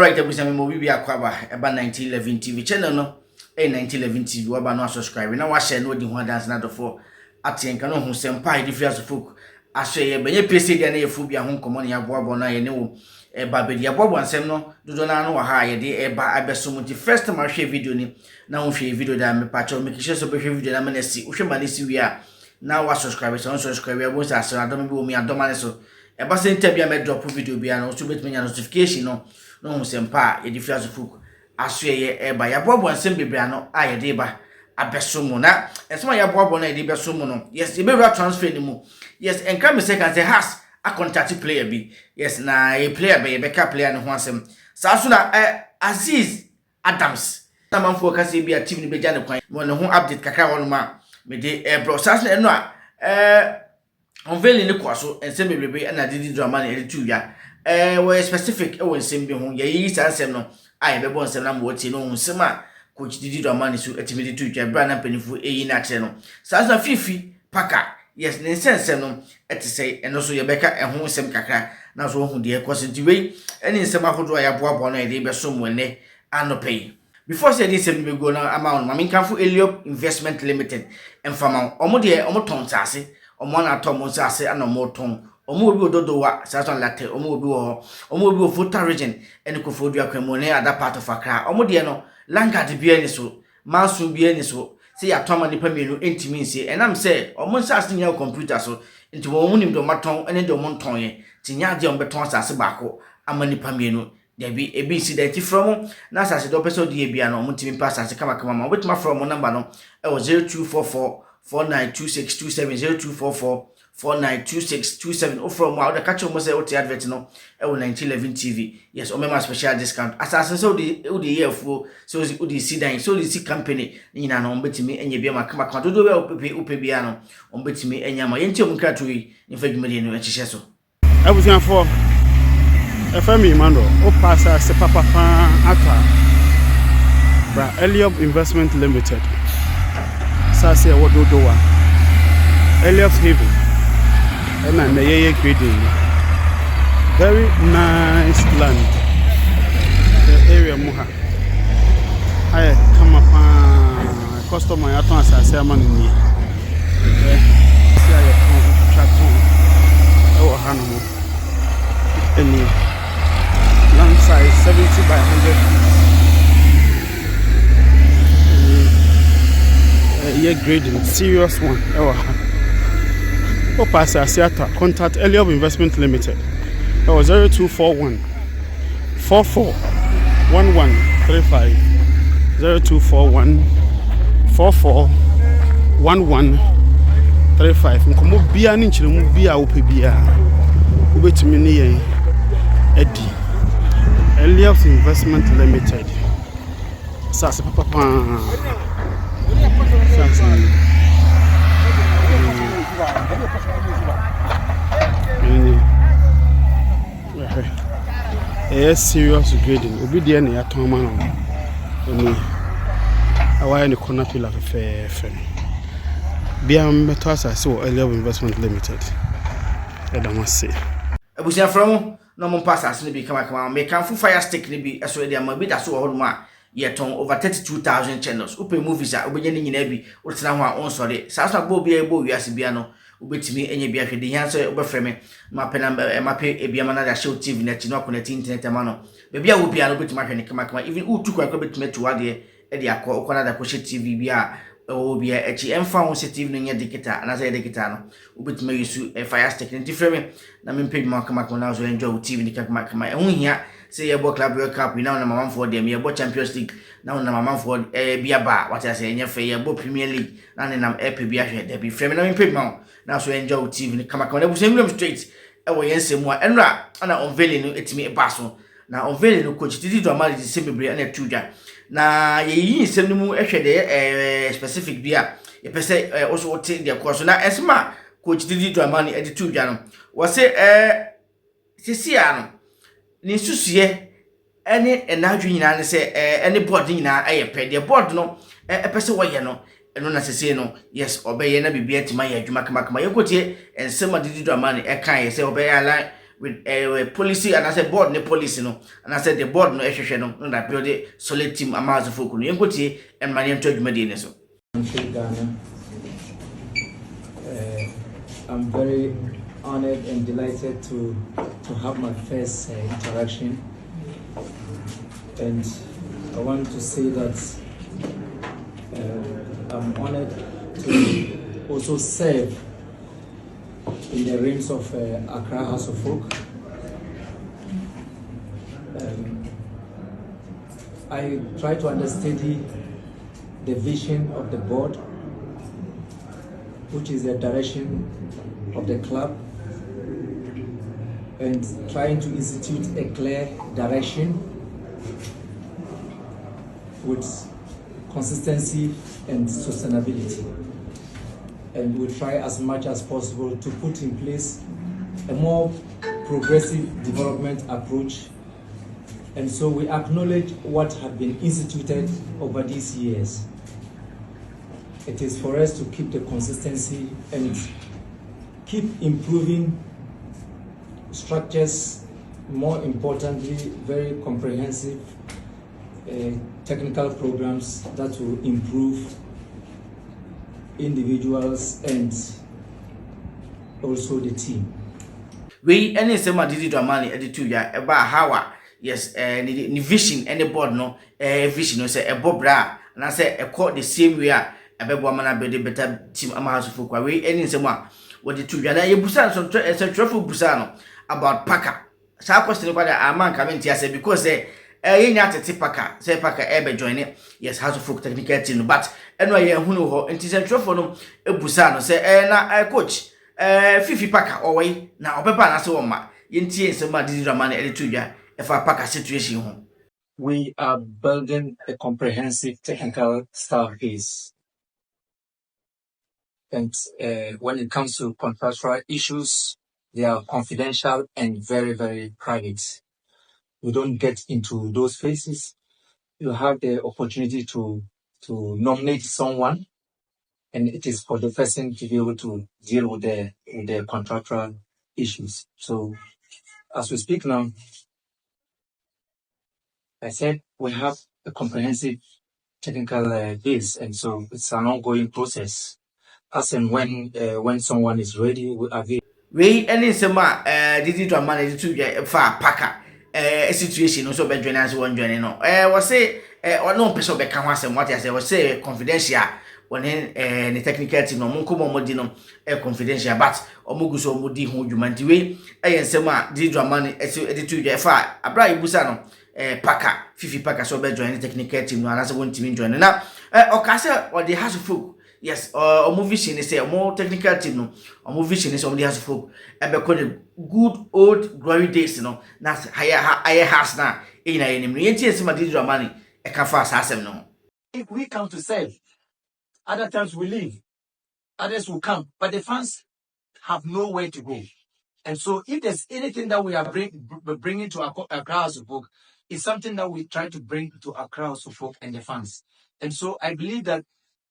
Alright, everyone, we be akwaba about 1911 TV channel no. 1911 TV waba no subscribe. Na wa share no di ho dance na for atenka no hu sempa e different folk. Ahwe ye benye pese dia na ye fu bia ho komo na ya boabo na ye ne wo ba be dia boabo ansem no dodo na no wa ha ye de ba abeso mu di first time I share video ni na wo share video da me patch make sure so be share video na me na si wo hwe ma na si wi a na wa subscribe so subscribe ya bo sa so adom bi wo mi adom na so e ba se ntabia me drop video bia na so bet me nya notification no no hu sempa ye different folk asue ye eba ya boabo ansem bebra no a ye de ba abeso mu na esema ya boabo na ye de beso mu no yes e be transfer ni mu yes enka me say can say has a contact player bi yes na a player be backup player no ho asem sa so na Aziz Adams na manfo ka say bi a team ni beja ne kwan mo ne ho update kakra wono ma me de bro sa so na no a onveiling ne kwaso ensem bebrebe na didi drama na e tu ya we specific e won sem bi ho ye yi sa nsem no ai be bon sem na mo ti no hu sem a coach didi drama ne so etimidi tu ya bra na panifu eyi na kire no sa so na fifi paka yes ne sense no eti say eno so ye beka ehun sem kakra na so hu de kwasenti we eni nsem ahodo ya boabo na ede be so mu ne anopay before say this sem be go na amount ma minkanfo Eliop Investment Limited emfama omo de omo ton tase omo na to mo tase ana mo ton omo obi ododo wa sason latte omo obi wo omo obi wo Volta region eni ko fodu akwemu ne other part of Accra omo de no Langard bi eni so Mansu bi eni so say ya toma nipa mienu entimi nse enam say omo nsase nya computer so enti wo munim do maton ene do monton ye tinya de on beton asase baako ama nipa mienu there be a incident from na asase do person de bia no omo timi pass asase kama kama ma obetima from number no e wo 0244 492627 0244 492627 from out the catch almost say advert no e wo 1911 TV yes o mema special discount asase so the year for so the see dan so the see company ni na no betimi enye bia makama kama dodo we upe bia no o betimi enya ma yenti o mkrato yi ni fadwumade no ehye so abusianfo FM Mando o passa se papa ata bra Eliop Investment Limited sase e wododo wa Eliop Haven and the yeye grading very nice land the area muha aye come up customer ya ton asase amani ni see aye chaton e wo hanu any land size 70 by 100 year grading serious one e wo o pass asiata contact Eliop Investment Limited. That was 0241 44 1135 0241 44 1135 nkomo bia ni nchiremu bia wo pe bia wo betimi ni yen edi Eliop Investment Limited sasa papa sasa serious grading obi de na ya ton ma no ni awaya ni corner pillar fe bia meto asase wo Eliop Investment Limited edamase abusia from no mo pass asase ni bi kama me kanfu fire stick ni bi eso de ama bi da so ho ma ye ton over 32,000 channels upe movies a obenye ni nyina bi otena ho a onsore sasa gbo bia ebo wiase bia no obetimi enye bia hwede hia so obefreme mapena mape ebia mana da show TV net no connect internet ma no bia wo bia no betima hwene kama even utu kwa betime tuwa de e de akọ okona da ko TV bia o bia echi emfa ho TV no nya digital na say digital no obetime yusu fire stick nti frame na mempe ma kama na so enjoy TV ni kama ehun hia say yebo club world cup na na mama for dem yebo Champions League na na mama for bia ba what I say enye fe yebo Premier League na na EP bia hwe da bi frame na mempe ma na so enjoy TV ni kama na busem straight e wo yensemu a enra na unveiling no etimi baso na unveiling no coach didi drama di sebebre na tuja na yeyi nsem no mu ehwe de specific bia ye pese also wote de course na esma coach didi drama ni edi tuja no wo se sisia no ni susuye ene enadwu nyina ne se ene board nyina aye pe de board no pese wo ye no eno na sese no yes obeye na bibia tima ya adwuma kama yekotie ensema didi drama ne kan ye se obeye ala with policy and I said board ne policy no and I said the board no ehwehwe no that build a solid team amazo folk no yenkotie and man yento adwumade ne so. Ghana. I'm very honored and delighted to have my first interaction, and I want to say that I'm honored to also serve in the ranks of Accra House of Folk. I try to understand the vision of the board, which is the direction of the club, and trying to institute a clear direction with consistency and sustainability. And we try as much as possible to put in place a more progressive development approach. And so we acknowledge what has been instituted over these years. It is for us to keep the consistency and keep improving structures, more importantly, very comprehensive technical programs that will improve individuals and also the team. We any sema Didi Dramani editu ya eba hawa yes ni vision any board no vision no say ebobra na say e the same way a ebebo mana build better team amahaso kwa we any sema what the two ya na yebusa so traffic busa no about Parker. Sa question kwa da aman comment ya say because yenya atete Parker say Parker ebe join it yes House of Folk technical team but eno ye hunu ho enti say traffic no ebusa no say na coach Fifi Parker away na opepa na se woma yentie nsema Didi Dramani editu ya efa Parker situation ho. We are building a comprehensive technical staff base. And when it comes to contractual issues, they are confidential and very, very private. We don't get into those phases. You have the opportunity to nominate someone, and it is for the person to be able to deal with the contractual issues. So as we speak now, I said we have a comprehensive technical base, and so it's an ongoing process. As and when someone is ready, we avail. We any sema Didi Dramani editu ya fa Parker situation no so be join as one join no we say no person be kan ho asem what I say we say confidential when the technical team no monko momodi no confidential but omoguso omodi ho dwuma nti we nsema Didi Dramani editu ya fa abra ibusa no Parker Fifi Parker so be join the technical team no anase won team join na okase or the House of Folk yes omo vision is say omo technical team no omo vision is omo the House of Folk ebe ko the good old glory days no na higher house na ina enim no yentie sema Didi Dramani e ka fa asem no. If we come to serve, other times we leave, others will come, but the fans have nowhere to go. And so if there's anything that we are bringing to Accra House of Folk, it's something that we try to bring to Accra House of Folk and the fans. And so I believe that,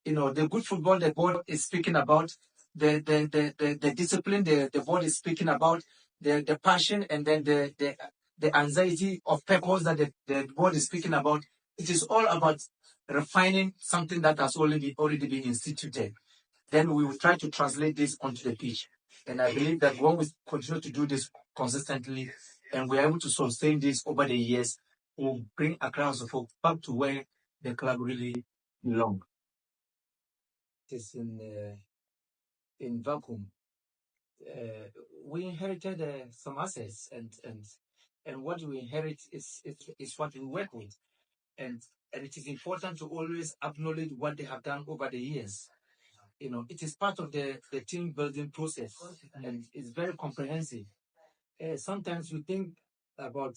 the good football the board is speaking about, the discipline the board is speaking about, the passion, and then the anxiety of purpose that the board is speaking about. It is all about refining something that has already been instituted. Then we will try to translate this onto the pitch. And I believe that when we continue to do this consistently and we're able to sustain this over the years, we'll bring Accra House of Folk back to where the club really belongs. It is in vacuum. We inherited some assets, and what we inherit is what we work with. And it is important to always acknowledge what they have done over the years. It is part of the team building process, and it's very comprehensive. Sometimes we think about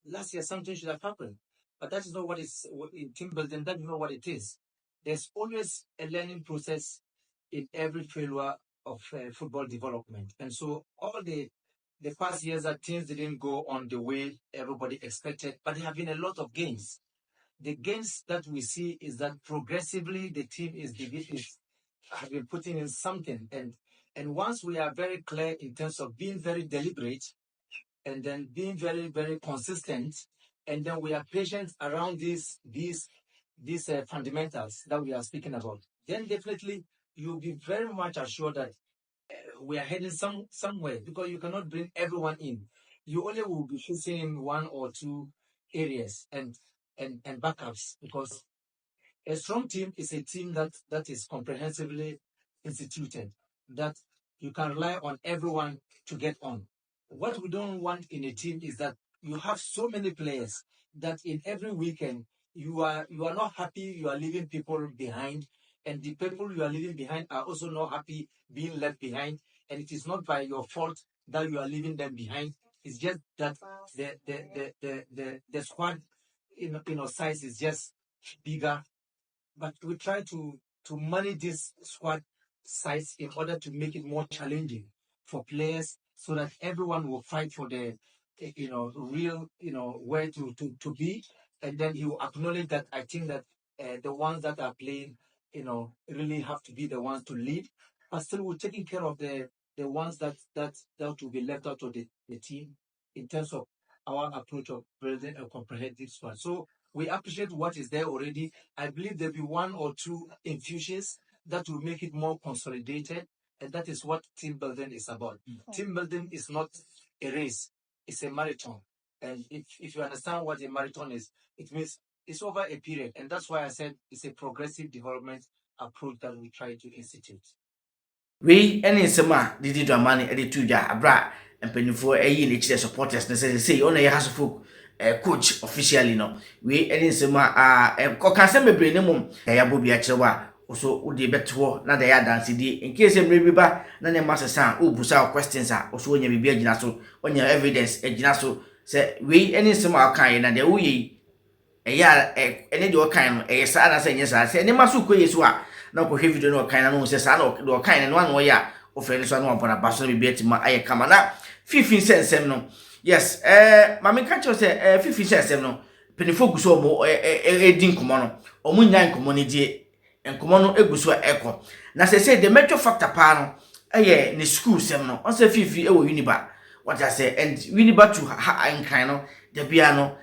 last year something should have happened, but that is not what is in team building. That is not what it is. There's always a learning process in every failure of football development, and so all the past years that things didn't go on the way everybody expected, but there have been a lot of gains. The gains that we see is that progressively the team have been putting in something, and once we are very clear in terms of being very deliberate and then being very, very consistent, and then we are patient around these fundamentals that we are speaking about, then definitely you'll be very much assured that we are heading somewhere, because you cannot bring everyone in. You only will be focusing in one or two areas and backups, because a strong team is a team that is comprehensively instituted, that you can rely on everyone to get on. What we don't want in a team is that you have so many players that in every weekend you are not happy, you are leaving people behind, and the people you are leaving behind are also not happy being left behind, and it is not by your fault that you are leaving them behind. It's just that the squad size is just bigger, but we try to manage this squad size in order to make it more challenging for players, so that everyone will fight for the real where to be, and then you acknowledge that. I think that the ones that are playing really have to be the ones to lead, but still we're taking care of the ones that will be left out of the team, in terms of our approach of building a comprehensive squad. So we appreciate what is there already. I believe there'll be one or two infusions that will make it more consolidated, and that is what team building is about. Team building is not a race, it's a marathon. And if you understand what a marathon is, it means it's over a period. And that's why I said it's a progressive development approach that we try to institute. We any sema Didi Dramani editu ja abra mpanifo eyi ne chire supporters ne say on has folk coach officially no. We any sema kokan se bebre ne mum ya bobi a kirewa so udi beto na da ya dance di in case em bi ba na ne masesa obusa questions so onya bibia gina so onya evidence gina so say we any sema kan na de uyi eya ene de okan no sa na say nyesa say ne maso koyesu a na ko video no kan na no say sa na do kan no anu ya o fere so na opona baso bi betima aye kama na 15 sensem no yes mama kan cho say 15 sensem no penifo guso mo edin komo no omu nyan komo ne die enkomo no eguso eko na say the major factor pa no ne school sem no on say fifi e wo uniba what I say and uniba to ha kan no the bia no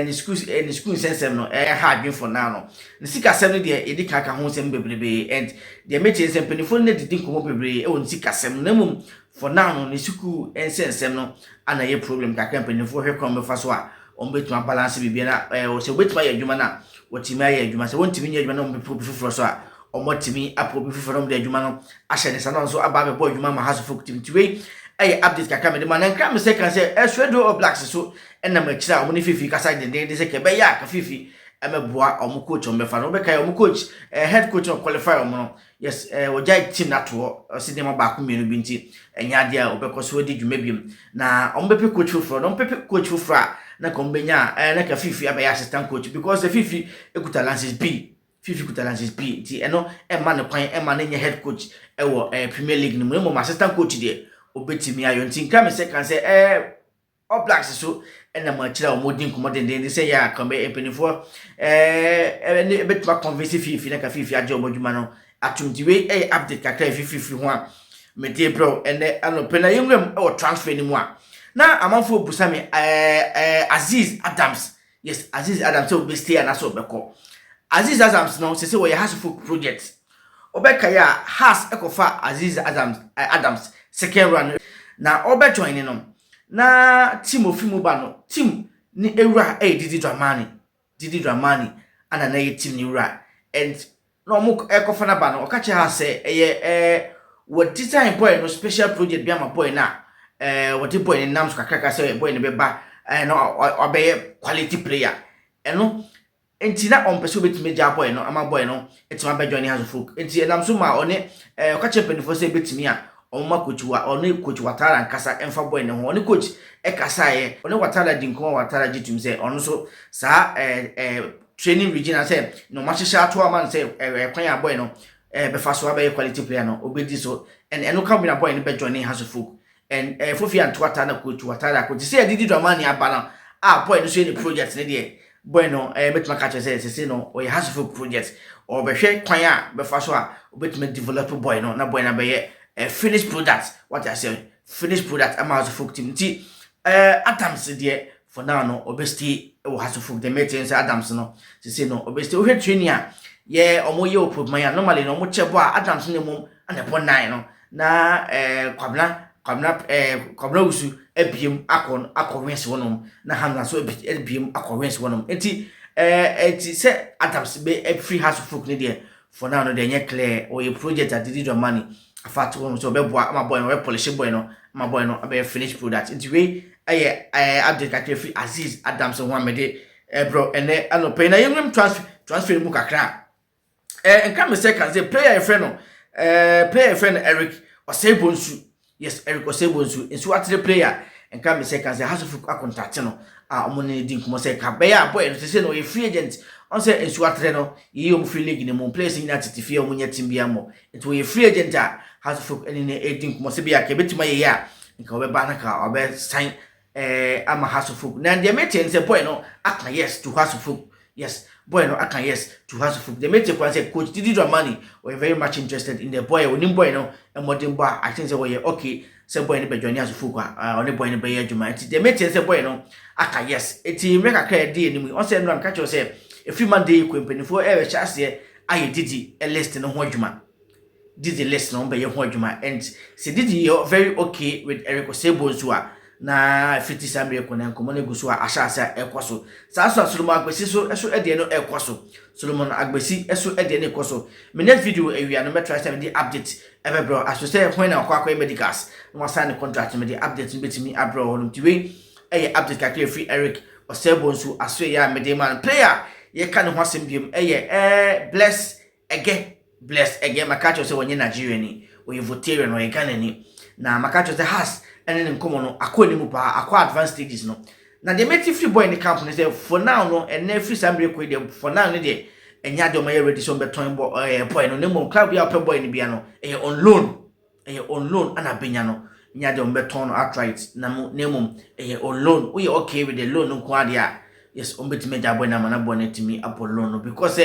ni school sensem no ha adwen for now no ni sika sem no de edi kaka ho sem bebrebe and the meche sem penifo ne didi komo bebrebe e won sika sem no mum for now no ni school sensem no ana ye problem kaka penifo hwe kom fa so a on betuma balance bibia na o se betuma ye adwuma na wotimi aye adwuma se wontimi ye adwuma na on be fufuro so a omotimi aprobi fufuro no de adwuma no ahye ne sanon so aba be boy adwuma ma haso folk tim tiwe aye update kaka me de man nka me se kan se Eswedo of Blacks so enna ma kira omo ne fifi kasa de se ke be ya ka fifi emeboa omo coach on be fa no be kai omo coach head coach on qualify omo no yes wojai team na to se de ma ba ko mienu bi nti enya de a obekoso di dwuma biem na omo be coach fufuro no omo coach fufuro na kombenya na ka fifi abe assistant coach because the fifi ekuta lances B fifi kuta lances B nti eno ma ne kwan ma ne nye head coach wo Premier League no mo assistant coach de obetimi ayo nti nka me se kan se All Blacks so ena ma kira o modin komodende se ya kan be empenifo ne betuma convince fifi na ka fifi aje o moduma no atumdiwe update kakra fifi ho a me de bro ene anopena yemrem o transfer ni mu a na amanfo busami Aziz Adams yes Aziz Adams so be stay na so beko Aziz Adams no se we has folk project obeka ya has ekofa Aziz Adams second run na obe join no na team ofimu ba no team ni ewura Didi Dramani ana na ye team ni ewura and no mo ekofa na ba no okache ha se what design boy no special project bi ama boy na what the boy nam so kakaka say boy ne be ba no obey quality player eno enti na on person betime ja boy no ama boy no etima be join has folk enti nam so ma one okache penifo say betimi a oma coach wa one coach Watara nkasa emfa boy ne ho one coach kasa ye one Watara dinko Watara gitum say ono so sa training regional say no machisha ato man say kwan ya boy no be fa so be quality player no obedi so and eno come na boy ne be join has folk and Fofi and Twata na coach Watara coach say Didi Dramani abana boy no so any project ne de boy no betuma catch say no o has folk project or be hwe kwan a be fa so a obetuma develop boy no na boy na be finished product what I say finished product am as folk team ti Adams de for now no obesti wo Hasselhoff the meeting say Adams no say no obesti wo hwe training a ye omo ye opopman normally no mo chebo a Adams ne mom anebo 9 no na kwabna usu ebiem akọwens wonom na Hamza so ebiem akọwens wonom enti say Adams be free Hasselhoff ne de for now no de nye clear or a project that did your money afat won so be boa my boy no polish boy no my boy no be finish product enti we update kakra free Aziz Adams ho amede bro ene anope na yemrem transfer mu kakra enka me say kan say player friend no Eric Osebonsu yes Eric Osebonsu enso atre player enka me say kan say Hasselhoff akontate no omo ne di nkomo say ka be ya boy no say no a free agent on say enso atre no yi om free league ne mo place in atifia omo nya team bia mo it we free agent a Hasselhoff ene ne di nkomo say bia ka betima ye ya nka obe ba na ka obe sign ama Hasselhoff na de meten say boy no aka yes to Hasselhoff yes boy no aka yes to Hasselhoff the meten kwa say coach Didi Dramani were very much interested in the boy onim boy no e modern boy I think say we okay say boy no be join Hasselhoff on the boy no be adwuma enti the meten say boy no aka yes eti me kakra de enimu on say no am catch you say every Monday kwempenifo we chase aye Didi a list no ho adwuma Didi list no be ye ho adwuma and say Didi you very okay with Eric Osebonsu na fiti samre ko na nkomo na gusu a ahyasa ekoso saso Solomon Agbesi so eso ede no ekoso Solomon Agbesi eso ede no ekoso me next video ewia no metry time di update ebe bro aso say when na akwa medicals no sign contract me di update betimi abro honum tiwe update kakle free Eric Osebonsu aso ya medeman player ye ka no hwasem biem bless ege makacho say wonye Nigeria ni we voterian no ye Ghana ni na makacho say has and then come on akwa ni mu pa akwa advanced stages no na the meti free boy in the camp say for now no and free sambre ko dey for now no dey enya de my ready so beton boy no nemo club ya pe boy ni bia no on loan ana benya no nya de beton outright na nemo on loan we okay with the loan nko ade yes on beti meja boy na mana boy na timi upon loan no because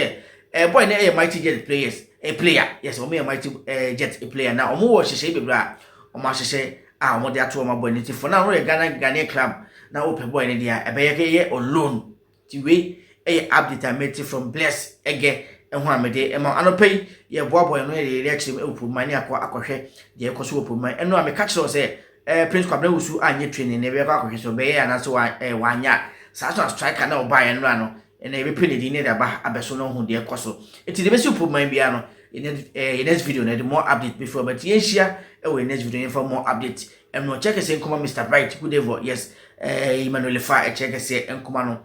boy na mighty jet players player yes o me mighty jet player na o mo wo hye be bra o ma hye omo de ato omo boy ni for now we Ghana club na open boy ni dia ye on loan ti we update mate from bless ege ehun amede ema anopai ye boy no ye reaction opumani akohwe de ekoso opumani eno am catch say Prince Kwabena Usu anye training ne be akohwe so be ya na so wanya so striker na oba ye no ano ena e be pene di ne da ba abeso no hu de ekoso eti de be su opumani bia no in next video na the more update before but yen share we next video for more update no check say nkoma Mr Bright good ever yes Emmanuel Fa check say nkoma no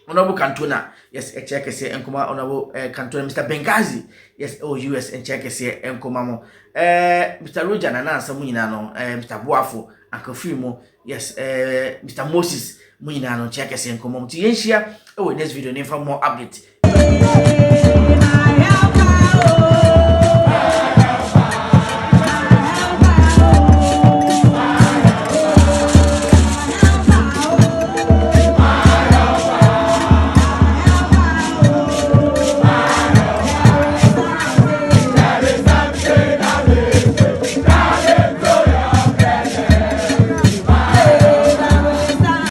honorable Cantona yes check say nkoma honorable Cantona Mr Bengazi yes US and check say nkoma mo Mr Roger na na answer nyina no Mr Boafo akafimo yes Mr Moses nyina no check say nkoma mo yen share we next video for more update